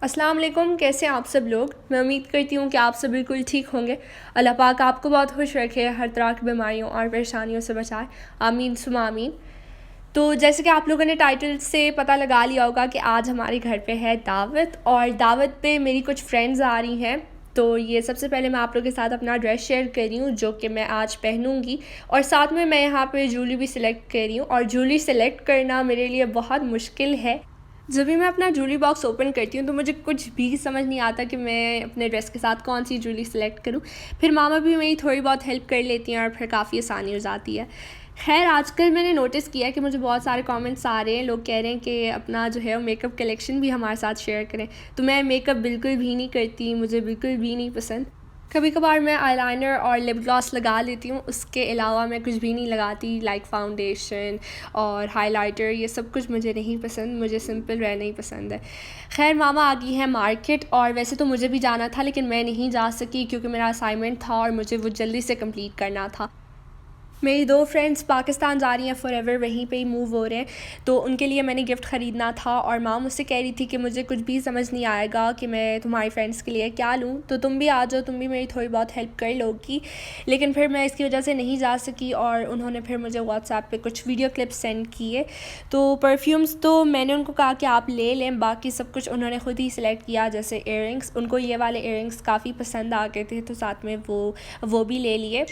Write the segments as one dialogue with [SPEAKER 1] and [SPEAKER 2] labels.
[SPEAKER 1] अस्सलाम वालेकुम। कैसे हैं आप सब लोग। मैं उम्मीद करती हूँ कि आप सब बिल्कुल ठीक होंगे। अल्लाह पाक आपको बहुत खुश रखे, हर तरह की बीमारियों और परेशानियों से बचाए। आमीन सुमा आमीन। तो जैसे कि आप लोगों ने टाइटल से पता लगा लिया होगा कि आज हमारे घर पे है दावत, और दावत पे मेरी कुछ फ्रेंड्स आ रही हैं। तो ये सबसे पहले मैं आप लोगों के साथ अपना ड्रेस शेयर कर रही हूँ जो कि मैं आज पहनूँगी, और साथ में मैं यहाँ पे ज्वेलरी भी सिलेक्ट कर रही हूँ। और ज्वेलरी सिलेक्ट करना मेरे लिए बहुत मुश्किल है। जब भी मैं अपना ज्वेलरी बॉक्स ओपन करती हूँ तो मुझे कुछ भी समझ नहीं आता कि मैं अपने ड्रेस के साथ कौन सी ज्वेलरी सेलेक्ट करूँ। फिर मामा भी मेरी थोड़ी बहुत हेल्प कर लेती हैं और फिर काफ़ी आसानी हो जाती है। खैर, आजकल मैंने नोटिस किया है कि मुझे बहुत सारे कमेंट्स आ रहे हैं, लोग कह रहे हैं कि अपना जो है वो मेकअप कलेक्शन भी हमारे साथ शेयर करें। तो मैं मेकअप बिल्कुल भी नहीं करती, मुझे बिल्कुल भी नहीं पसंद। कभी कभार मैं आईलाइनर और लिप ग्लॉस लगा लेती हूँ, उसके अलावा मैं कुछ भी नहीं लगाती, लाइक फाउंडेशन और हाइलाइटर। ये सब कुछ मुझे नहीं पसंद, मुझे सिंपल रहना ही पसंद है। खैर, मामा आ गई है मार्केट, और वैसे तो मुझे भी जाना था लेकिन मैं नहीं जा सकी क्योंकि मेरा असाइनमेंट था और मुझे वो जल्दी से कंप्लीट करना था। मेरी दो फ्रेंड्स पाकिस्तान जा रही हैं फॉरएवर, वहीं पे ही मूव हो रहे हैं। तो उनके लिए मैंने गिफ्ट ख़रीदना था, और माँ मुझसे कह रही थी कि मुझे कुछ भी समझ नहीं आएगा कि मैं तुम्हारी फ्रेंड्स के लिए क्या लूँ, तो तुम भी आ जाओ, तुम भी मेरी थोड़ी बहुत हेल्प कर लोगी। लेकिन फिर मैं इसकी वजह से नहीं जा सकी, और उन्होंने फिर मुझे व्हाट्सएप पे कुछ वीडियो क्लिप्स सेंड किए। तो परफ्यूम्स तो मैंने उनको कहा कि आप ले लें, बाकी सब कुछ उन्होंने ख़ुद ही सिलेक्ट किया। जैसे इयररिंग्स, उनको ये वाले इयररिंग्स काफ़ी पसंद आ गए थे, तो साथ में वो भी ले लिए।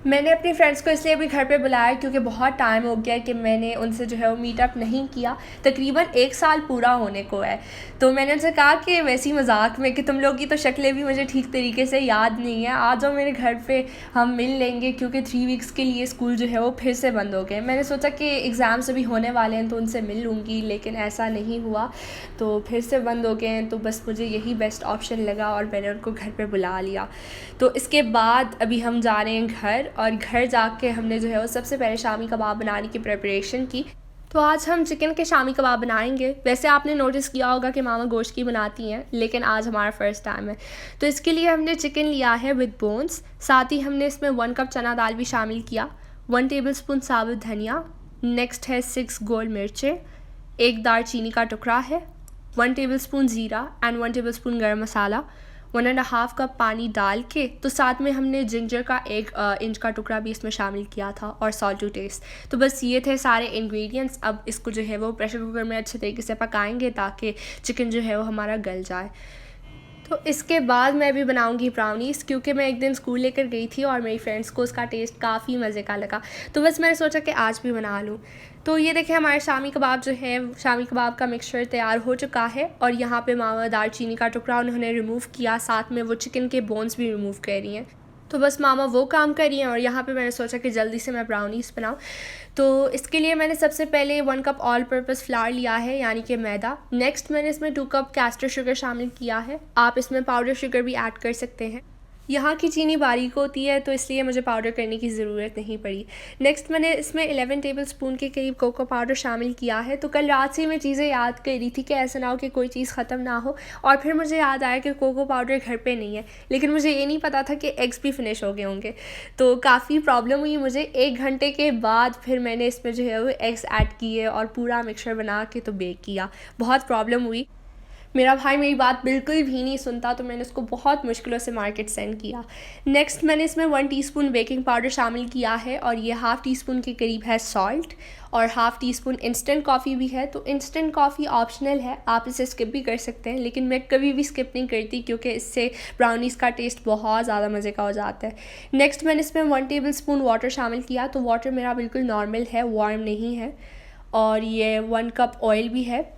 [SPEAKER 1] मैंने अपनी फ्रेंड्स को इसलिए भी घर पे बुलाया क्योंकि बहुत टाइम हो गया कि मैंने उनसे जो है वो मीटअप नहीं किया। तकरीबन 1 साल पूरा होने को है। तो मैंने उनसे कहा कि वैसी मजाक में कि तुम लोग की तो शक्लें भी मुझे ठीक तरीके से याद नहीं है, आ जाओ मेरे घर पे, हम मिल लेंगे, क्योंकि 3 वीक्स के लिए स्कूल जो है वो फिर से बंद हो गए। मैंने सोचा कि एग्ज़ाम्स अभी होने वाले हैं तो उनसे मिल लूँगी, लेकिन ऐसा नहीं हुआ। तो फिर से बंद हो गए हैं, तो बस मुझे यही बेस्ट ऑप्शन लगा और मैंने उनको घर पे बुला लिया। तो इसके बाद अभी हम जा रहे हैं घर, और घर जाके हमने जो है वो सबसे पहले शामी कबाब बनाने की प्रिपरेशन की। तो आज हम चिकन के शामी कबाब बनाएंगे। वैसे आपने नोटिस किया होगा कि मामा गोश्त की बनाती हैं, लेकिन आज हमारा फ़र्स्ट टाइम है। तो इसके लिए हमने चिकन लिया है विद बोन्स, साथ ही हमने इसमें 1 कप चना दाल भी शामिल किया, 1 टेबलस्पून साबुत धनिया, नेक्स्ट है 6 गोल मिर्चें, 1 दालचीनी का टुकड़ा है, 1 टेबलस्पून ज़ीरा एंड 1 टेबलस्पून गर्म मसाला, 1.5 कप पानी डाल के। तो साथ में हमने जिंजर का 1 इंच का टुकड़ा भी इसमें शामिल किया था, और सॉल्ट टू टेस्ट। तो बस ये थे सारे इंग्रेडिएंट्स। अब इसको जो है वो प्रेशर कुकर में अच्छे तरीके से पकाएंगे ताकि चिकन जो है वो हमारा गल जाए। तो इसके बाद मैं भी बनाऊंगी ब्राउनीज़, क्योंकि मैं एक दिन स्कूल लेकर गई थी और मेरी फ्रेंड्स को उसका टेस्ट काफ़ी मज़े का लगा। तो बस मैंने सोचा कि आज भी बना लूँ। तो ये देखें, हमारे शामी कबाब जो है, शामी कबाब का मिक्सचर तैयार हो चुका है, और यहाँ पे मावा दालचीनी का टुकड़ा उन्होंने रिमूव किया, साथ में वो चिकन के बोन्स भी रिमूव कर रही हैं। तो बस मामा वो काम कर रही हैं, और यहाँ पे मैंने सोचा कि जल्दी से मैं ब्राउनीज़ बनाऊँ। तो इसके लिए मैंने सबसे पहले 1 कप ऑल पर्पस फ्लावर लिया है, यानी कि मैदा। नेक्स्ट मैंने इसमें 2 कप कैस्टर शुगर शामिल किया है। आप इसमें पाउडर शुगर भी ऐड कर सकते हैं। यहाँ की चीनी बारीक होती है तो इसलिए मुझे पाउडर करने की ज़रूरत नहीं पड़ी। नेक्स्ट मैंने इसमें 11 टेबलस्पून के करीब कोको पाउडर शामिल किया है। तो कल रात से मैं चीज़ें याद कर रही थी कि ऐसा ना हो कि कोई चीज़ ख़त्म ना हो, और फिर मुझे याद आया कि कोको पाउडर घर पे नहीं है, लेकिन मुझे ये नहीं पता था कि एग्स भी फिनिश हो गए होंगे। तो काफ़ी प्रॉब्लम हुई मुझे। 1 घंटे के बाद फिर मैंने इसमें जो है वो एग्स ऐड किए और पूरा मिक्सचर बना के तो बेक किया। बहुत प्रॉब्लम हुई। मेरा भाई मेरी बात बिल्कुल भी नहीं सुनता, तो मैंने उसको बहुत मुश्किलों से मार्केट सेंड किया। नेक्स्ट मैंने इसमें 1 टीस्पून बेकिंग पाउडर शामिल किया है, और ये ½ टीस्पून के करीब है सॉल्ट, और ½ टीस्पून इंस्टेंट कॉफ़ी भी है। तो इंस्टेंट कॉफ़ी ऑप्शनल है, आप इसे स्किप भी कर सकते हैं, लेकिन मैं कभी भी स्किप नहीं करती क्योंकि इससे ब्राउनीज़ का टेस्ट बहुत ज़्यादा मज़े का हो जाता है। नेक्स्ट मैंने इसमें 1 टेबलस्पून वाटर शामिल किया। तो वाटर मेरा बिल्कुल नॉर्मल है, वार्म नहीं है। और ये 1 कप ऑयल भी है।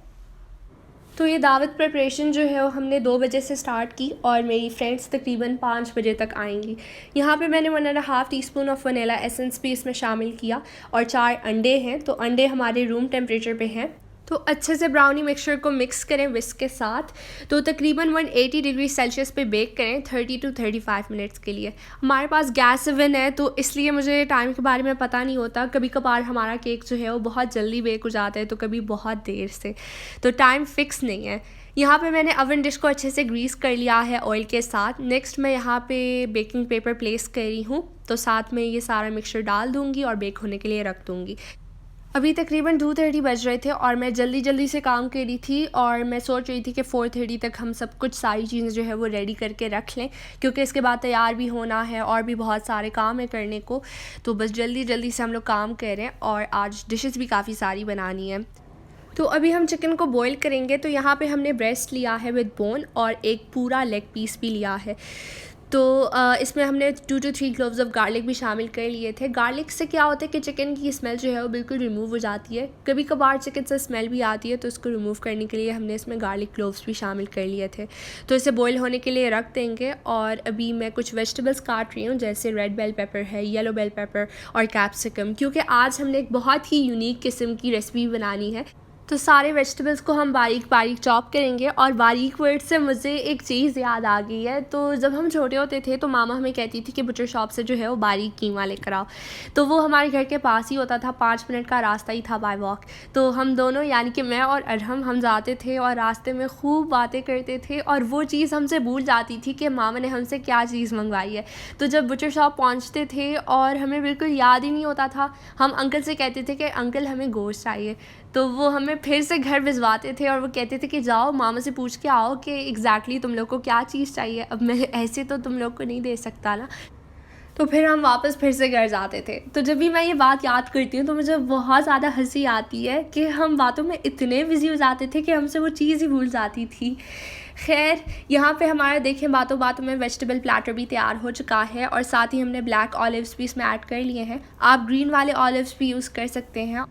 [SPEAKER 1] तो ये दावत प्रिपरेशन जो है वो हमने 2 बजे से स्टार्ट की, और मेरी फ्रेंड्स तकरीबन 5 बजे तक आएंगी। यहाँ पे मैंने 1.5 टीस्पून ऑफ वनीला एसेंस भी इसमें शामिल किया, और 4 अंडे हैं। तो अंडे हमारे रूम टेम्परेचर पे हैं। तो अच्छे से ब्राउनी मिक्सचर को मिक्स करें विस्क के साथ। तो तकरीबन 180 डिग्री सेल्सियस पे बेक करें 30 to 35 मिनट्स के लिए। हमारे पास गैस ओवन है तो इसलिए मुझे टाइम के बारे में पता नहीं होता। कभी कभार हमारा केक जो है वो बहुत जल्दी बेक हो जाता है, तो कभी बहुत देर से, तो टाइम फिक्स नहीं है। यहाँ पे मैंने ओवन डिश को अच्छे से ग्रीस कर लिया है ऑयल के साथ। नेक्स्ट मैं यहाँ पे बेकिंग पेपर प्लेस कर रही हूँ, तो साथ में ये सारा मिक्सचर डाल दूँगी और बेक होने के लिए रख दूँगी। अभी तकरीबन 2:30 बज रहे थे और मैं जल्दी जल्दी से काम कर रही थी और मैं सोच रही थी कि 4:30 तक हम सब कुछ सारी चीज़ें जो है वो रेडी करके रख लें, क्योंकि इसके बाद तैयार भी होना है और भी बहुत सारे काम है करने को। तो बस जल्दी जल्दी से हम लोग काम करें और आज डिशेस भी काफ़ी सारी बनानी है। तो अभी हम चिकन को बॉईल करेंगे। तो यहाँ पे हमने ब्रेस्ट लिया है विद बोन और एक पूरा लेग पीस भी लिया है। तो इसमें हमने 2 to 3 क्लोव्स ऑफ गार्लिक भी शामिल कर लिए थे। गार्लिक से क्या होता है कि चिकन की स्मेल जो है वो बिल्कुल रिमूव हो जाती है। कभी कभार चिकन से स्मेल भी आती है, तो इसको रिमूव करने के लिए हमने इसमें गार्लिक क्लोव्स भी शामिल कर लिए थे। तो इसे बॉईल होने के लिए रख देंगे। और अभी मैं कुछ वेजिटेबल्स काट रही हूँ, जैसे रेड बेल पेपर है, येलो बेल पेपर और कैप्सिकम, क्योंकि आज हमने एक बहुत ही यूनिक किस्म की रेसिपी बनानी है। तो सारे वेजिटेबल्स को हम बारीक बारीक चॉप करेंगे। और बारीक वर्ड से मुझे एक चीज़ याद आ गई है। तो जब हम छोटे होते थे तो मामा हमें कहती थी कि बटर शॉप से जो है वो बारीक कीमा लेकर आओ। तो वो हमारे घर के पास ही होता था, 5 मिनट का रास्ता ही था बाय वॉक। तो हम दोनों यानी कि मैं और अरहम हम जाते थे और रास्ते में खूब बातें करते थे और वो चीज़ हमसे भूल जाती थी कि मामा ने हमसे क्या चीज़ मंगवाई है। तो जब बटर शॉप पहुँचते थे और हमें बिल्कुल याद ही नहीं होता था, हम अंकल से कहते थे कि अंकल हमें गोश्त चाहिए। तो वो हमें फिर से घर भिजवाते थे और वो कहते थे कि जाओ मामा से पूछ के आओ कि एग्जैक्टली तुम लोग को क्या चीज़ चाहिए। अब मैं ऐसे तो तुम लोग को नहीं दे सकता ना। तो फिर हम वापस फिर से घर जाते थे। तो जब भी मैं ये बात याद करती हूँ तो मुझे बहुत ज़्यादा हंसी आती है कि हम बातों में इतने बिजी हो जाते थे कि हमसे वो चीज़ ही भूल जाती थी। खैर, यहाँ पे हमारा देखें बातों बातों में वेजिटेबल प्लेटर भी तैयार हो चुका है और साथ ही हमने ब्लैक ऑलिव्स भी इसमें ऐड कर लिए हैं। आप ग्रीन वाले ऑलिव्स भी यूज़ कर सकते हैं।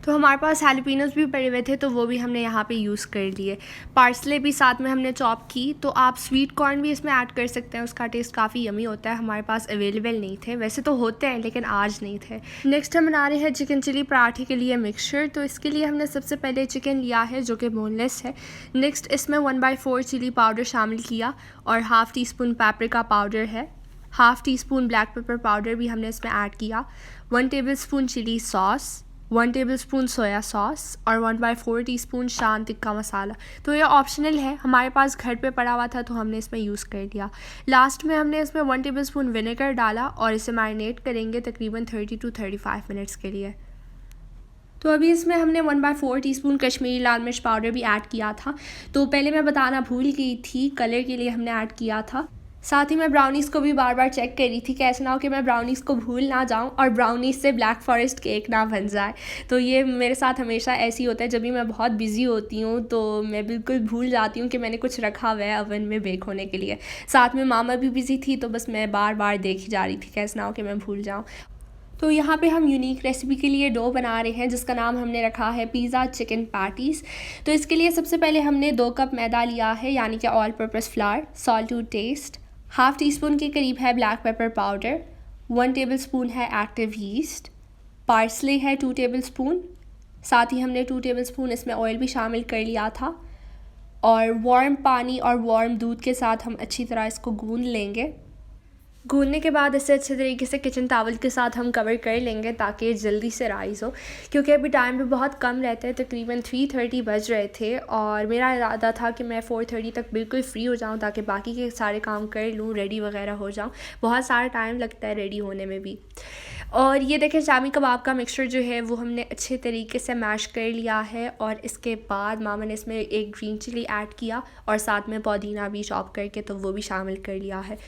[SPEAKER 1] तो हमारे पास हैलोपिनोस भी पड़े हुए थे, तो वो भी हमने यहाँ पे यूज़ कर लिए। पार्सले भी साथ में हमने चॉप की। तो आप स्वीट कॉर्न भी इसमें ऐड कर सकते हैं, उसका टेस्ट काफ़ी यमी होता है। हमारे पास अवेलेबल नहीं थे, वैसे तो होते हैं लेकिन आज नहीं थे। नेक्स्ट हम बना रहे हैं चिकन चिली पराठे के लिए मिक्सचर। तो इसके लिए हमने सबसे पहले चिकन लिया है जो कि बोनलेस है। नेक्स्ट इसमें 1/4 चिली पाउडर शामिल किया और half teaspoon paprika powder है। Half teaspoon black pepper powder भी हमने इसमें ऐड किया। 1 tablespoon chilli sauce, 1 tablespoon soya sauce और 1/4 टीस्पून शान टिक्का मसाला। तो ये ऑप्शनल है, हमारे पास घर पे पड़ा हुआ था तो हमने इसमें यूज़ कर लिया। लास्ट में हमने इसमें 1 टेबल स्पून विनेगर डाला और इसे मैरिनेट करेंगे तकरीबन 30 to 35 मिनट्स के लिए। तो अभी इसमें हमने 1/4 टीस्पून कश्मीरी लाल मिर्च पाउडर भी ऐड किया था। तो पहले मैं बताना भूल गई थी, कलर के लिए हमने ऐड किया था। साथ ही मैं ब्राउनीज़ को भी बार बार चेक कर रही थी कि ऐसा ना हो कि मैं ब्राउनीज़ को भूल ना जाऊं और ब्राउनीज़ से ब्लैक फॉरेस्ट केक ना बन जाए। तो ये मेरे साथ हमेशा ऐसी होता है, जब भी मैं बहुत बिज़ी होती हूँ तो मैं बिल्कुल भूल जाती हूँ कि मैंने कुछ रखा हुआ है अवन में बेक होने के लिए। साथ में मामा भी बिज़ी थी, तो बस मैं बार बार देखी जा रही थी कि ऐसा ना हो कि मैं भूल जाऊँ। तो यहाँ पे हम यूनिक रेसिपी के लिए डो बना रहे हैं जिसका नाम हमने रखा है पिज़्ज़ा चिकन पैटीज़। तो इसके लिए सबसे पहले हमने 2 कप मैदा लिया है, यानी कि all purpose flour, salt to taste, half teaspoon के करीब है black pepper powder, 1 tablespoon है एक्टिव यीस्ट, पार्सले है 2 टेबल स्पून। साथ ही हमने 2 टेबल स्पून इसमें ऑयल भी शामिल कर लिया था। और वार्म पानी और वार्म दूध के साथ हम अच्छी तरह इसको गूंद लेंगे। गूंदने के बाद इसे अच्छे तरीके से किचन टॉवल के साथ हम कवर कर लेंगे ताकि जल्दी से राइज़ हो, क्योंकि अभी टाइम भी बहुत कम रहता है। तकरीबन 3:30 बज रहे थे और मेरा इरादा था कि मैं 4:30 तक बिल्कुल फ्री हो जाऊं ताकि बाकी के सारे काम कर लूं, रेडी वगैरह हो जाऊं। बहुत सारा टाइम लगता है रेडी होने में भी। और ये देखें, शामी कबाब का मिक्सचर जो है वो हमने अच्छे तरीके से मैश कर लिया है। और इसके बाद मामा ने इसमें एक ग्रीन चिली ऐड किया और साथ में पुदीना भी चॉप करके तो वो भी शामिल कर लिया है।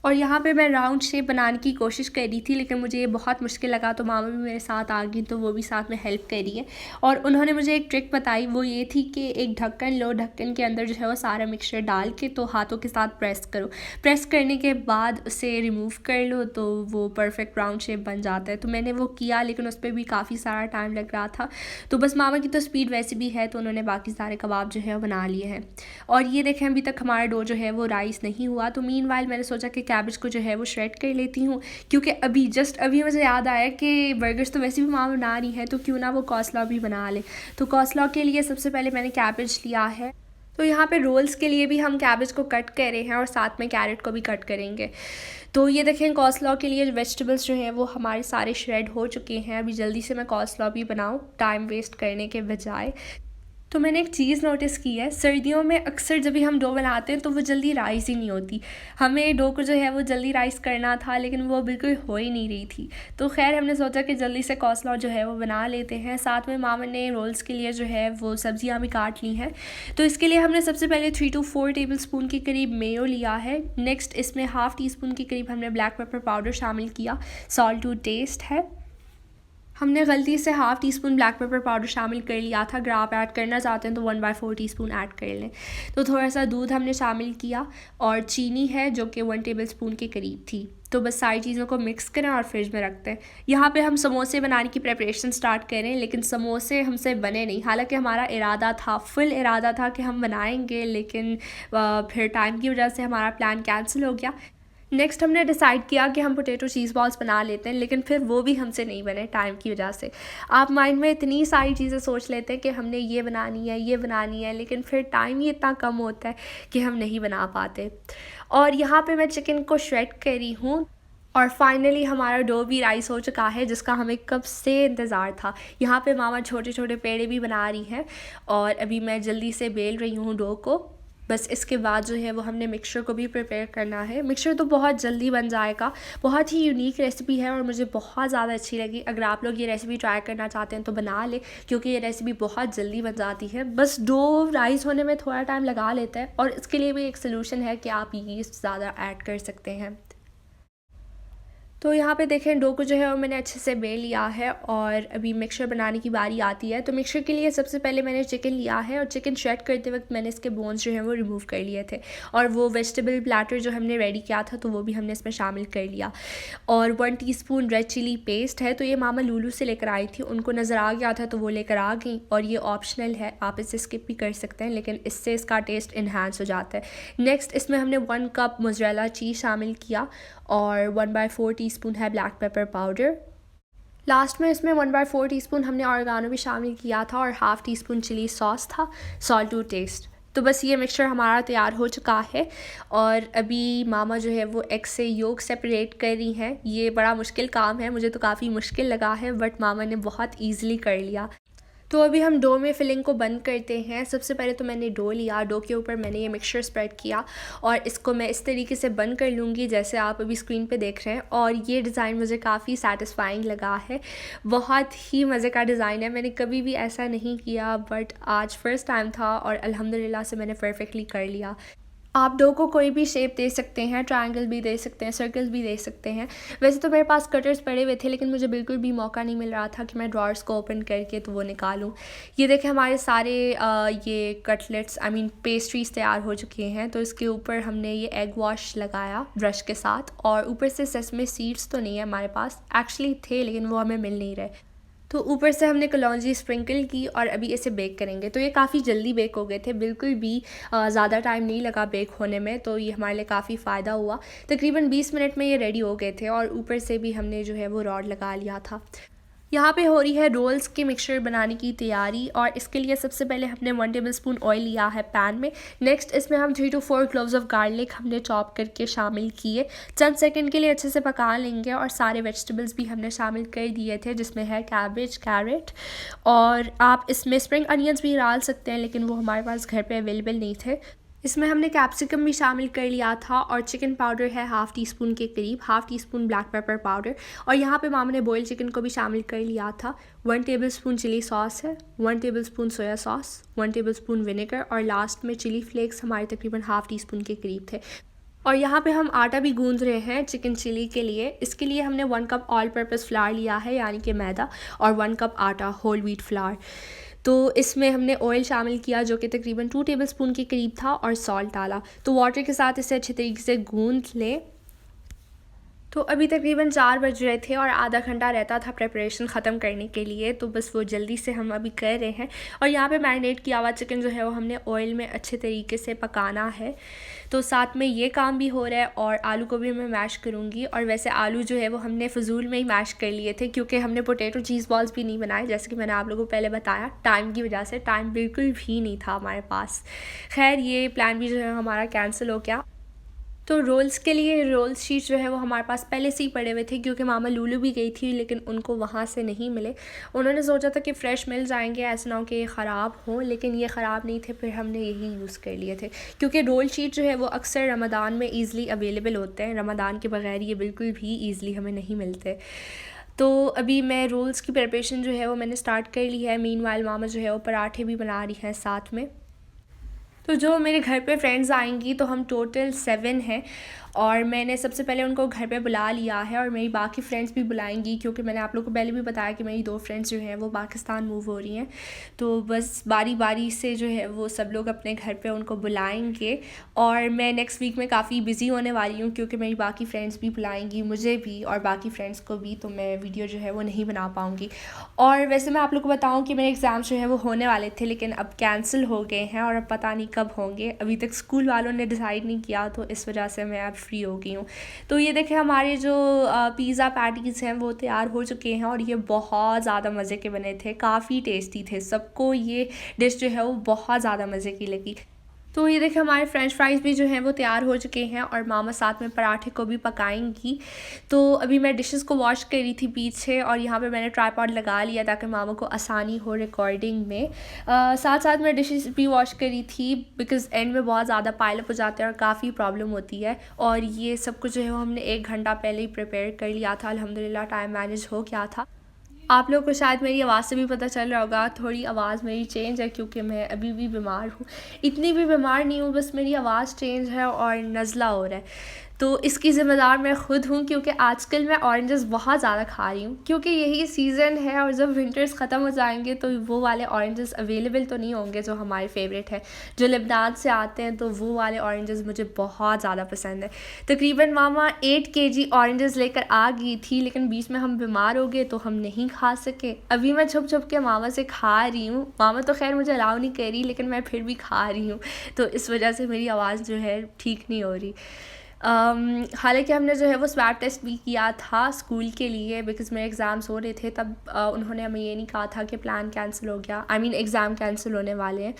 [SPEAKER 1] और यहाँ पे मैं राउंड शेप बनाने की कोशिश कर रही थी, लेकिन मुझे ये बहुत मुश्किल लगा, तो मामा भी मेरे साथ आ गई, तो वो भी साथ में हेल्प कर रही है। और उन्होंने मुझे एक ट्रिक बताई, वो ये थी कि एक ढक्कन लो, ढक्कन के अंदर जो है वो सारा मिक्सचर डाल के तो हाथों के साथ प्रेस करो। प्रेस करने के बाद उसे रिमूव कर लो तो वो परफेक्ट राउंड शेप बन जाता है। तो मैंने वो किया, लेकिन उस पर भी काफ़ी सारा टाइम लग रहा था। तो बस मामा की तो स्पीड वैसे भी है, तो उन्होंने बाकी सारे कबाब जो है वो बना लिए हैं। और ये देखें, अभी तक हमारा डो जो है वो राइस नहीं हुआ। तो मीनवाइल मैंने सोचा कि कैबेज को जो है वो श्रेड कर लेती हूँ, क्योंकि अभी मुझे याद आया कि बर्गर्स तो वैसे भी माँ बना रही है, तो क्यों ना वो कॉस्लॉ भी बना ले। तो कॉस्लॉ के लिए सबसे पहले मैंने कैबेज लिया है। तो यहाँ पे रोल्स के लिए भी हम कैबेज को कट कर रहे हैं और साथ में कैरेट को भी कट करेंगे। तो ये देखें, कॉस्लॉ के लिए वेजिटेबल्स जो हैं वो हमारे सारे श्रेड हो चुके हैं। अभी जल्दी से मैं कॉस्लॉ भी बनाऊँ टाइम वेस्ट करने के बजाय। तो मैंने एक चीज़ नोटिस की है, सर्दियों में अक्सर जब भी हम डो बनाते हैं तो वो जल्दी राइस ही नहीं होती। हमें डो को जो है वो जल्दी राइस करना था, लेकिन वो बिल्कुल हो ही नहीं रही थी। तो खैर हमने सोचा कि जल्दी से कॉस्लॉ जो है वो बना लेते हैं। साथ में मामा ने रोल्स के लिए जो है वो सब्जियां भी काट ली हैं। तो इसके लिए हमने सबसे पहले 3 to 4 टेबल स्पून के करीब मेयो लिया है। नेक्स्ट इसमें हाफ़ टी स्पून के करीब हमने ब्लैक पेपर पाउडर शामिल किया। सॉल्ट टू टेस्ट है। हमने गलती से half teaspoon black pepper powder शामिल कर लिया था। अगर आप ऐड करना चाहते हैं तो 1/4 टीस्पून ऐड कर लें। तो थोड़ा सा दूध हमने शामिल किया और चीनी है जो कि 1 टेबल स्पून के करीब थी। तो बस सारी चीज़ों को मिक्स करें और फ्रिज में रखते हैं। यहाँ पे हम समोसे बनाने की प्रिपरेशन स्टार्ट करें, लेकिन समोसे हमसे बने नहीं। हालांकि हमारा इरादा था, फुल इरादा था कि हम बनाएंगे, लेकिन फिर टाइम की वजह से हमारा प्लान कैंसिल हो गया। नेक्स्ट हमने डिसाइड किया कि हम पोटैटो चीज़ बॉल्स बना लेते हैं, लेकिन फिर वो भी हमसे नहीं बने टाइम की वजह से। आप माइंड में इतनी सारी चीज़ें सोच लेते हैं कि हमने ये बनानी है, ये बनानी है, लेकिन फिर टाइम ही इतना कम होता है कि हम नहीं बना पाते। और यहाँ पे मैं चिकन को श्रेड करी हूँ और फाइनली हमारा डो भी राइस हो चुका है, जिसका हमें कब से इंतज़ार था। यहाँ पे मामा छोटे छोटे पेड़े भी बना रही हैं और अभी मैं जल्दी से बेल रही हूँ डो को। बस इसके बाद जो है वो हमने मिक्सचर को भी प्रिपेयर करना है। मिक्सचर तो बहुत जल्दी बन जाएगा। बहुत ही यूनिक रेसिपी है और मुझे बहुत ज़्यादा अच्छी लगी। अगर आप लोग ये रेसिपी ट्राई करना चाहते हैं तो बना लें, क्योंकि ये रेसिपी बहुत जल्दी बन जाती है। बस डो राइस होने में थोड़ा टाइम लगा लेता है और इसके लिए भी एक सलूशन है कि आप यीस्ट ज़्यादा ऐड कर सकते हैं। तो यहाँ पे देखें डो को जो है वो मैंने अच्छे से बेल लिया है और अभी मिक्सचर बनाने की बारी आती है। तो मिक्सचर के लिए सबसे पहले मैंने चिकन लिया है और चिकन श्रेड करते वक्त मैंने इसके बोन्स जो हैं वो रिमूव कर लिए थे और वो वेजिटेबल प्लेटर जो हमने रेडी किया था तो वो भी हमने इसमें शामिल कर लिया। और 1 टीस्पून रेड चिली पेस्ट है, तो ये मामा लूलू से लेकर आई थी, उनको नज़र आ गया था तो वो लेकर आ गई। और ये ऑप्शनल है, आप इसे स्किप भी कर सकते हैं, लेकिन इससे इसका टेस्ट इन्हांस हो जाता है। नेक्स्ट इसमें हमने 1 कप मोज़रेला चीज़ शामिल किया और 1/4 टीस्पून है ब्लैक पेपर पाउडर। लास्ट में इसमें 1/4 टीस्पून हमने ऑरिगानो भी शामिल किया था और half teaspoon chilli sauce था। Salt to taste. तो बस ये मिक्सचर हमारा तैयार हो चुका है और अभी मामा जो है वो एग से योक सेपरेट कर रही हैं। ये बड़ा मुश्किल काम है, मुझे तो काफ़ी मुश्किल लगा है, बट मामा ने बहुत ईजिली कर लिया। तो अभी हम डो में फिलिंग को बंद करते हैं। सबसे पहले तो मैंने डो लिया, डो के ऊपर मैंने ये मिक्सचर स्प्रेड किया और इसको मैं इस तरीके से बंद कर लूँगी जैसे आप अभी स्क्रीन पे देख रहे हैं। और ये डिज़ाइन मुझे काफ़ी सेटिस्फाइंग लगा है, बहुत ही मज़े का डिज़ाइन है। मैंने कभी भी ऐसा नहीं किया, बट आज फ़र्स्ट टाइम था और अल्हम्दुलिल्लाह से मैंने परफेक्टली कर लिया। आप डो को कोई भी शेप दे सकते हैं, ट्रायंगल भी दे सकते हैं, सर्कल्स भी दे सकते हैं। वैसे तो मेरे पास कटर्स पड़े हुए थे, लेकिन मुझे बिल्कुल भी मौका नहीं मिल रहा था कि मैं ड्रॉर्स को ओपन करके तो वो निकालूं। ये देखें हमारे सारे ये कटलेट्स पेस्ट्रीज़ तैयार हो चुके हैं। तो इसके ऊपर हमने ये एग वॉश लगाया ब्रश के साथ और ऊपर से सेसमे सीड्स तो नहीं है हमारे पास, एक्चुअली थे लेकिन वो हमें मिल नहीं रहे। तो ऊपर से हमने कलौंजी स्प्रिंकल की और अभी इसे बेक करेंगे। तो ये काफ़ी जल्दी बेक हो गए थे, बिल्कुल भी ज़्यादा टाइम नहीं लगा बेक होने में, तो ये हमारे लिए काफ़ी फ़ायदा हुआ। तकरीबन 20 मिनट में ये रेडी हो गए थे और ऊपर से भी हमने जो है वो रॉड लगा लिया था। यहाँ पे हो रही है रोल्स के मिक्सचर बनाने की तैयारी और इसके लिए सबसे पहले हमने 1 टेबलस्पून ऑयल लिया है पैन में। नेक्स्ट इसमें हम 3 to 4 क्लोव्स ऑफ गार्लिक हमने चॉप करके शामिल किए। चंद सेकंड के लिए अच्छे से पका लेंगे और सारे वेजिटेबल्स भी हमने शामिल कर दिए थे, जिसमें है कैबेज, कैरेट और आप इसमें स्प्रिंग अनियंस भी डाल सकते हैं, लेकिन वो हमारे पास घर पे अवेलेबल नहीं थे। इसमें हमने कैप्सिकम भी शामिल कर लिया था और चिकन पाउडर है हाफ़ टी स्पून के करीब, half teaspoon black pepper powder और यहाँ पे मामा ने बॉइल्ड चिकन को भी शामिल कर लिया था। 1 टेबलस्पून चिली सॉस है, 1 tablespoon soya sauce, 1 tablespoon vinegar और लास्ट में चिली फ्लेक्स हमारे तकरीबन हाफ़ टी स्पून के करीब थे। और यहाँ पे हम आटा भी गूंद रहे हैं चिकन चिली के लिए। इसके लिए हमने 1 कप ऑल पर्पस फ्लावर लिया है, यानी कि मैदा, और 1 कप आटा होल व्हीट फ्लावर। तो इसमें हमने ऑयल शामिल किया जो कि तकरीबन 2 टेबलस्पून के करीब था और सॉल्ट डाला। तो वाटर के साथ इसे अच्छे तरीके से गूंद लें। तो अभी तकरीबन 4 बज रहे थे और आधा घंटा रहता था प्रिपरेशन ख़त्म करने के लिए, तो बस वो जल्दी से हम अभी कर रहे हैं। और यहाँ पे मैरिनेट किया हुआ चिकन जो है वो हमने ऑयल में अच्छे तरीके से पकाना है। तो साथ में ये काम भी हो रहा है और आलू को भी मैं मैश करूँगी। और वैसे आलू जो है वो हमने फ़जूल में ही मैश कर लिए थे, क्योंकि हमने पोटैटो चीज़ बॉल्स भी नहीं बनाए, जैसे कि मैंने आप लोगों को पहले बताया। टाइम की वजह से टाइम बिल्कुल भी नहीं था हमारे पास। खैर ये प्लान भी जो है हमारा कैंसिल हो गया। तो रोल्स के लिए रोल शीट जो है वो हमारे पास पहले से ही पड़े हुए थे, क्योंकि मामा लुलु भी गई थी लेकिन उनको वहाँ से नहीं मिले। उन्होंने सोचा था कि फ़्रेश मिल जाएंगे, ऐसा ना हो कि ये ख़राब हों, लेकिन ये ख़राब नहीं थे, फिर हमने यही यूज़ कर लिए थे। क्योंकि रोल शीट जो है वो अक्सर रमज़ान में ईज़िली अवेलेबल होते हैं, रमज़ान के बगैर ये बिल्कुल भी ईज़िली हमें नहीं मिलते। तो अभी मैं रोल्स की प्रिपरेशन जो है वो मैंने स्टार्ट कर ली है। मीनवाइल मामा जो है वो पराठे भी बना रही हैं साथ में। तो जो मेरे घर पे फ्रेंड्स आएंगी तो हम टोटल 7 हैं, और मैंने सबसे पहले उनको घर पे बुला लिया है, और मेरी बाकी फ्रेंड्स भी बुलाएंगी, क्योंकि मैंने आप लोगों को पहले भी बताया कि मेरी 2 फ्रेंड्स जो हैं वो पाकिस्तान मूव हो रही हैं। तो बस बारी बारी से जो है वो सब लोग अपने घर पे उनको बुलाएंगे, और मैं नेक्स्ट वीक में काफ़ी बिज़ी होने वाली हूँ, क्योंकि मेरी बाकी फ्रेंड्स भी बुलाएंगी मुझे भी और बाकी फ्रेंड्स को भी, तो मैं वीडियो जो है वो नहीं बना पाऊँगी। और वैसे मैं आप लोग को बताऊँ कि मेरे एग्ज़ाम जो है वो होने वाले थे, लेकिन अब कैंसिल हो गए हैं, और अब पता नहीं कब होंगे। अभी तक स्कूल वालों ने डिसाइड नहीं किया, तो इस वजह से मैं अब फ्री हो गई हूँ। तो ये देखें, हमारे जो पिज़्ज़ा पैटीज़ हैं वो तैयार हो चुके हैं, और ये बहुत ज़्यादा मज़े के बने थे, काफ़ी टेस्टी थे। सबको ये डिश जो है वो बहुत ज़्यादा मज़े की लगी। तो ये देखिए, हमारे फ्रेंच फ्राइज़ भी जो हैं वो तैयार हो चुके हैं, और मामा साथ में पराठे को भी पकाएंगी। तो अभी मैं डिशेस को वॉश कर रही थी पीछे, और यहाँ पे मैंने ट्राइपॉड लगा लिया ताकि मामा को आसानी हो रिकॉर्डिंग में। साथ साथ मैं डिशेस भी वॉश कर रही थी, बिकॉज़ एंड में बहुत ज़्यादा पाइल अप हो जाते हैं और काफ़ी प्रॉब्लम होती है। और ये सब कुछ जो है वो हमने 1 घंटा पहले ही प्रिपेयर कर लिया था। अल्हम्दुलिल्लाह टाइम मैनेज हो गया था। आप लोगों को शायद मेरी आवाज़ से भी पता चल रहा होगा, थोड़ी आवाज़ मेरी चेंज है, क्योंकि मैं अभी भी बीमार हूँ। इतनी भी बीमार नहीं हूँ, बस मेरी आवाज़ चेंज है और नज़ला हो रहा है। तो इसकी ज़िम्मेदार मैं ख़ुद हूँ, क्योंकि आजकल मैं ऑरेंजेस बहुत ज़्यादा खा रही हूँ, क्योंकि यही सीज़न है, और जब विंटर्स ख़त्म हो जाएंगे तो वो वाले ऑरेंजेस अवेलेबल तो नहीं होंगे जो हमारे फेवरेट हैं, जो लेबनान से आते हैं। तो वो वाले ऑरेंजेस मुझे बहुत ज़्यादा पसंद है। तकरीबन मामा 8 केजी ऑरेंजेस लेकर आ गई थी, लेकिन बीच में हम बीमार हो गए तो हम नहीं खा सके। अभी मैं छुप छुप के मामा से खा रही हूँ। मामा तो खैर मुझे अलाउ नहीं कर रही, लेकिन मैं फिर भी खा रही हूँ, तो इस वजह से मेरी आवाज़ जो है ठीक नहीं हो रही। हालांकि हमने जो है वो स्वैब टेस्ट भी किया था स्कूल के लिए, बिकॉज़ मेरे एग्ज़ाम्स हो रहे थे तब। उन्होंने हमें ये नहीं कहा था कि प्लान कैंसिल हो गया, आई मीन एग्ज़ाम कैंसिल होने वाले हैं।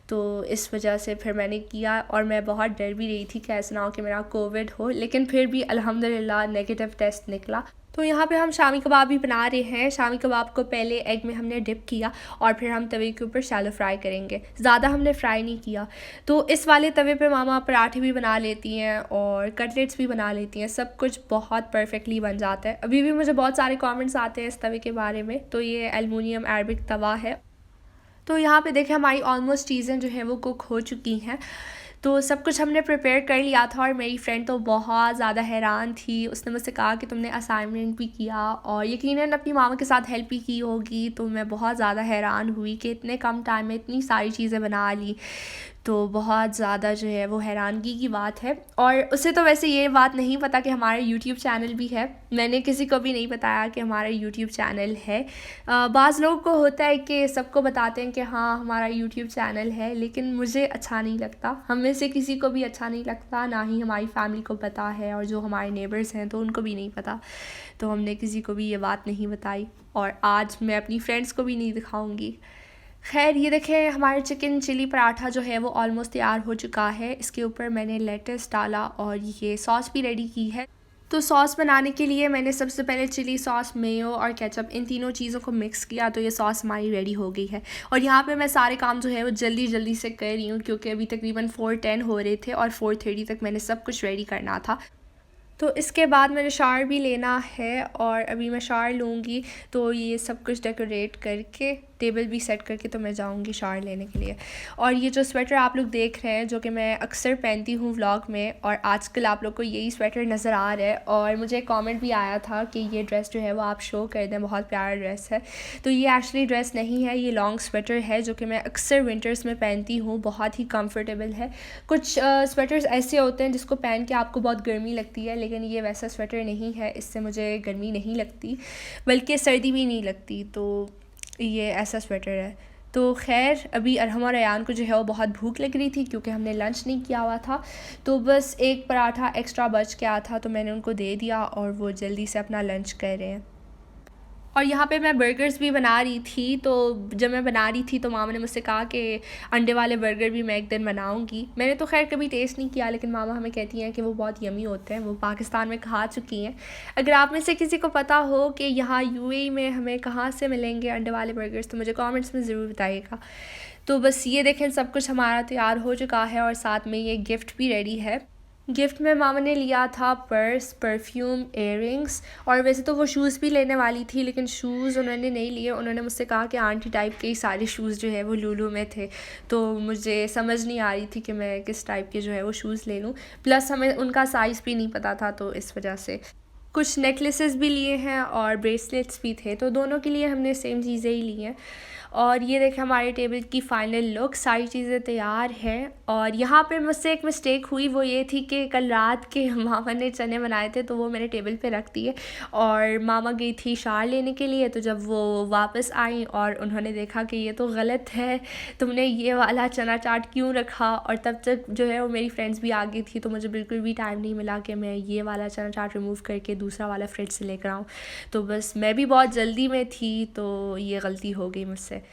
[SPEAKER 1] तो इस वजह से फिर मैंने किया, और मैं बहुत डर भी रही थी कि ऐसा ना हो कि मेरा कोविड हो, लेकिन फिर भी अल्हम्दुलिल्लाह नेगेटिव टेस्ट निकला। तो यहाँ पे हम शामी कबाब भी बना रहे हैं। शामी कबाब को पहले एग में हमने डिप किया, और फिर हम तवे के ऊपर शैलो फ्राई करेंगे, ज़्यादा हमने फ्राई नहीं किया। तो इस वाले तवे पे मामा पराठे भी बना लेती हैं और कटलेट्स भी बना लेती हैं, सब कुछ बहुत परफेक्टली बन जाता है। अभी भी मुझे बहुत सारे कमेंट्स आते हैं इस तवे के बारे में। तो ये एलुमिनियम अरबिक तवा है। तो यहाँ पे देखें, हमारी ऑलमोस्ट चीज़ें जो हैं वो कुक हो चुकी हैं। तो सब कुछ हमने प्रिपेयर कर लिया था, और मेरी फ्रेंड तो बहुत ज़्यादा हैरान थी। उसने मुझसे कहा कि तुमने असाइनमेंट भी किया, और यकीनन अपनी मामा के साथ हेल्प भी की होगी। तो मैं बहुत ज़्यादा हैरान हुई कि इतने कम टाइम में इतनी सारी चीज़ें बना ली। तो बहुत ज़्यादा जो है वो हैरानगी की बात है। और उसे तो वैसे ये बात नहीं पता कि हमारा यूट्यूब चैनल भी है। मैंने किसी को भी नहीं बताया कि हमारा यूट्यूब चैनल है। बाज़ लोगों को होता है कि सबको बताते हैं कि हाँ हमारा यूट्यूब चैनल है, लेकिन मुझे अच्छा नहीं लगता, हम में से किसी को भी अच्छा नहीं लगता, ना ही हमारी फैमिली को पता है, और जो हमारे नेबर्स हैं तो उनको भी नहीं पता। तो हमने किसी को भी ये बात नहीं बताई, और आज मैं अपनी फ्रेंड्स को भी नहीं दिखाऊँगी। खैर, ये देखें, हमारे चिकन चिली पराठा जो है वो ऑलमोस्ट तैयार हो चुका है। इसके ऊपर मैंने लेटस डाला, और ये सॉस भी रेडी की है। तो सॉस बनाने के लिए मैंने सबसे पहले चिली सॉस, मेयो और केचप, इन तीनों चीज़ों को मिक्स किया, तो ये सॉस हमारी रेडी हो गई है। और यहाँ पे मैं सारे काम जो है वो जल्दी जल्दी से कर रही हूँ, क्योंकि अभी तकरीबन 4:10 हो रहे थे, और 4:30 तक मैंने सब कुछ रेडी करना था। तो इसके बाद मैंने शावर भी लेना है, और अभी मैं शावर लूँगी। तो ये सब कुछ डेकोरेट करके, टेबल भी सेट करके, तो मैं जाऊँगी शावर लेने के लिए। और ये जो स्वेटर आप लोग देख रहे हैं, जो कि मैं अक्सर पहनती हूँ व्लॉग में, और आजकल आप लोग को यही स्वेटर नज़र आ रहा है। और मुझे एक कमेंट भी आया था कि ये ड्रेस जो है वो आप शो कर दें, बहुत प्यारा ड्रेस है। तो ये एक्चुअली ड्रेस नहीं है, ये लॉन्ग स्वेटर है, जो कि मैं अक्सर विंटर्स में पहनती हूँ, बहुत ही कम्फर्टेबल है। कुछ स्वेटर्स ऐसे होते हैं जिसको पहन के आपको बहुत गर्मी लगती है, लेकिन ये वैसा स्वेटर नहीं है, इससे मुझे गर्मी नहीं लगती, बल्कि सर्दी भी नहीं लगती। तो ये ऐसा स्वेटर है। तो खैर, अभी अरहम और अयान को जो है वो बहुत भूख लग रही थी, क्योंकि हमने लंच नहीं किया हुआ था। तो बस एक पराठा एक्स्ट्रा बच गया था, तो मैंने उनको दे दिया, और वो जल्दी से अपना लंच कर रहे हैं। और यहाँ पे मैं बर्गर्स भी बना रही थी, तो जब मैं बना रही थी तो मामा ने मुझसे कहा कि अंडे वाले बर्गर भी मैं एक दिन बनाऊँगी। मैंने तो खैर कभी टेस्ट नहीं किया, लेकिन मामा हमें कहती हैं कि वो बहुत यमी होते हैं, वो पाकिस्तान में खा चुकी हैं। अगर आप में से किसी को पता हो कि यहाँ यूएई में हमें कहाँ से मिलेंगे अंडे वाले बर्गर्स, तो मुझे कमेंट्स में ज़रूर बताइएगा। तो बस ये देखें, सब कुछ हमारा तैयार हो चुका है और साथ में ये गिफ्ट भी रेडी है। गिफ्ट में मामा ने लिया था पर्स, परफ्यूम, इयररिंग्स, और वैसे तो वो शूज़ भी लेने वाली थी, लेकिन शूज़ उन्होंने नहीं लिए। उन्होंने मुझसे कहा कि आंटी टाइप के ही सारे शूज़ जो है वो लूलू में थे, तो मुझे समझ नहीं आ रही थी कि मैं किस टाइप के जो है वो शूज़ ले लूँ। प्लस हमें उनका साइज़ भी नहीं पता था, तो इस वजह से कुछ नेकलेसेस भी लिए हैं और ब्रेसलेट्स भी थे, तो दोनों के लिए हमने सेम चीज़ें ही ली हैं। और ये देखें हमारे टेबल की फ़ाइनल लुक, सारी चीज़ें तैयार हैं। और यहाँ पे मुझसे एक मिस्टेक हुई, वो ये थी कि कल रात के मामा ने चने बनाए थे, तो वो मैंने टेबल पे रख दिए और मामा गई थी शार लेने के लिए। तो जब वो वापस आई और उन्होंने देखा कि ये तो गलत है, तुमने ये वाला चना चाट क्यों रखा, और तब तक जो है वो मेरी फ्रेंड्स भी आ गई थी, तो मुझे बिल्कुल भी टाइम नहीं मिला कि मैं ये वाला चना चाट रिमूव करके दूसरा वाला फ्रिज से लेकर आऊँ। तो बस मैं भी बहुत जल्दी में थी, तो ये गलती हो गई मुझसे।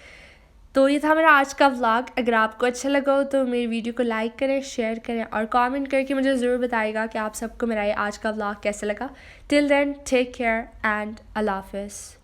[SPEAKER 1] तो ये था मेरा आज का व्लॉग। अगर आपको अच्छा लगा हो तो मेरी वीडियो को लाइक करें, शेयर करें और कमेंट करके मुझे ज़रूर बताइएगा कि आप सबको मेरा ये आज का व्लॉग कैसा लगा। Till then take care and अल्लाह हाफ़िज़।